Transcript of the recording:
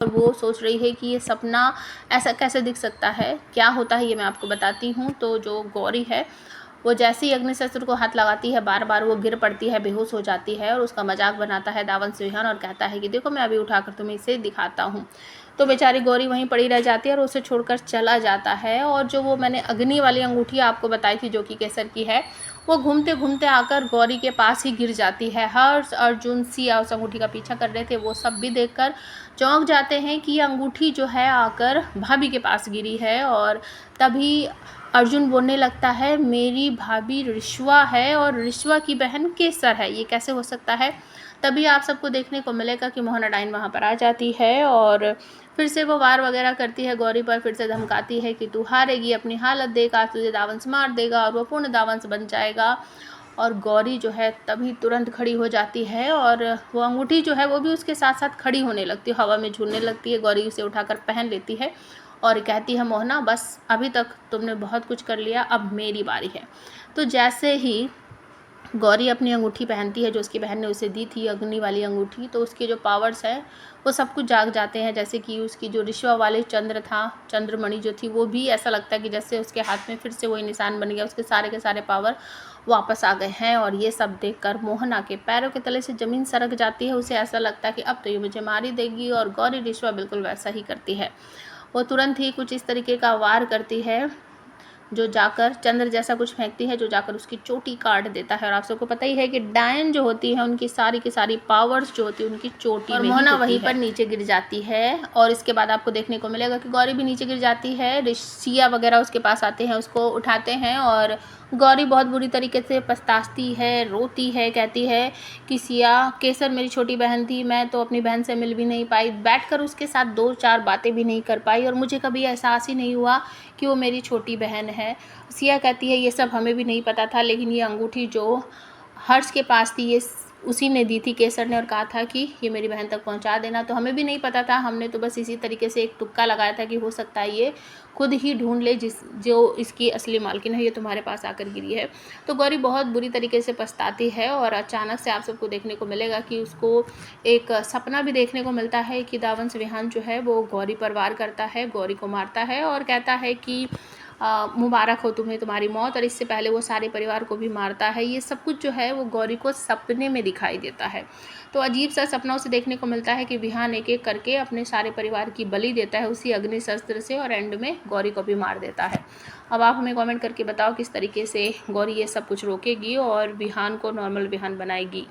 और वो सोच रही है कि ये सपना ऐसा कैसे दिख सकता है, क्या होता है ये मैं आपको बताती हूँ। तो जो गौरी है वो जैसे ही अग्निशस्त्र को हाथ लगाती है बार बार वो गिर पड़ती है, बेहोश हो जाती है और उसका मजाक बनाता है दावंश विहान और कहता है कि देखो मैं अभी उठाकर तुम्हें इसे दिखाता हूँ। तो बेचारी गौरी वहीं पड़ी रह जाती है और उसे छोड़कर चला जाता है। और जो वो मैंने अग्नि वाली अंगूठी आपको बताई थी जो कि केसर की है, वो घूमते घूमते आकर गौरी के पास ही गिर जाती है। हर्ष, अर्जुन, सिया उस अंगूठी का पीछा कर रहे थे, वो सब भी देखकर चौंक जाते हैं कि ये अंगूठी जो है आकर भाभी के पास गिरी है। और तभी अर्जुन बोलने लगता है मेरी भाभी रिश्वा है और रिश्वा की बहन केसर है, ये कैसे हो सकता है। तभी आप सबको देखने को मिलेगा कि मोहना डाइन वहाँ पर आ जाती है और फिर से वो वार वगैरह करती है गौरी पर, फिर से धमकाती है कि तू हारेगी, अपनी हालत देख, आज तुझे दावंश मार देगा और वो पूर्ण दावंश बन जाएगा। और गौरी जो है तभी तुरंत खड़ी हो जाती है और वो अंगूठी जो है वो भी उसके साथ साथ खड़ी होने लगती है, हवा में झूलने लगती है। गौरी उसे उठाकर पहन लेती है और कहती है मोहना बस अभी तक तुमने बहुत कुछ कर लिया, अब मेरी बारी है। तो जैसे ही गौरी अपनी अंगूठी पहनती है जो उसकी बहन ने उसे दी थी, अग्नि वाली अंगूठी, तो उसके जो पावर्स हैं वो सब कुछ जाग जाते हैं। जैसे कि उसकी जो रिश्वा वाले चंद्र था, चंद्रमणि जो थी, वो भी ऐसा लगता है कि जैसे उसके हाथ में फिर से वही निशान बन गया, उसके सारे के सारे पावर वापस आ गए हैं। और ये सब देखकर मोहना के पैरों के तले से ज़मीन सरक जाती है, उसे ऐसा लगता है कि अब तो ये मुझे मार ही देगी। और गौरी रिश्वा बिल्कुल वैसा ही करती है, वो तुरंत ही कुछ इस तरीके का वार करती है जो जाकर चंद्र जैसा कुछ फेंकती है जो जाकर उसकी चोटी काट देता है। और आप सबको पता ही है कि डायन जो होती है उनकी सारी की सारी पावर्स जो होती है उनकी चोटी में ही होती है। और मोहना वहीं पर नीचे गिर जाती है और इसके बाद आपको देखने को मिलेगा कि गौरी भी नीचे गिर जाती है। ऋषिया वगैरह उसके पास आते हैं, उसको उठाते हैं और गौरी बहुत बुरी तरीके से पछताती है, रोती है, कहती है कि सिया केसर मेरी छोटी बहन थी, मैं तो अपनी बहन से मिल भी नहीं पाई, बैठकर उसके साथ 2-4 बातें भी नहीं कर पाई और मुझे कभी एहसास ही नहीं हुआ कि वो मेरी छोटी बहन है। सिया कहती है ये सब हमें भी नहीं पता था, लेकिन ये अंगूठी जो हर्ष के पास थी ये उसी ने दी थी केसर ने और कहा था कि ये मेरी बहन तक पहुंचा देना, तो हमें भी नहीं पता था, हमने तो बस इसी तरीके से एक तुक्का लगाया था कि हो सकता है ये खुद ही ढूंढ ले जो इसकी असली मालकिन है, ये तुम्हारे पास आकर गिरी है। तो गौरी बहुत बुरी तरीके से पछताती है और अचानक से आप सबको देखने को मिलेगा कि उसको एक सपना भी देखने को मिलता है कि दावंश विहान जो है वो गौरी पर वार करता है, गौरी को मारता है और कहता है कि मुबारक हो तुम्हें तुम्हारी मौत, और इससे पहले वो सारे परिवार को भी मारता है। ये सब कुछ जो है वो गौरी को सपने में दिखाई देता है। तो अजीब सा सपना उसे देखने को मिलता है कि विहान एक एक करके अपने सारे परिवार की बलि देता है उसी अग्नि शस्त्र से और एंड में गौरी को भी मार देता है। अब आप हमें कमेंट करके बताओ किस तरीके से गौरी ये सब कुछ रोकेगी और विहान को नॉर्मल विहान बनाएगी।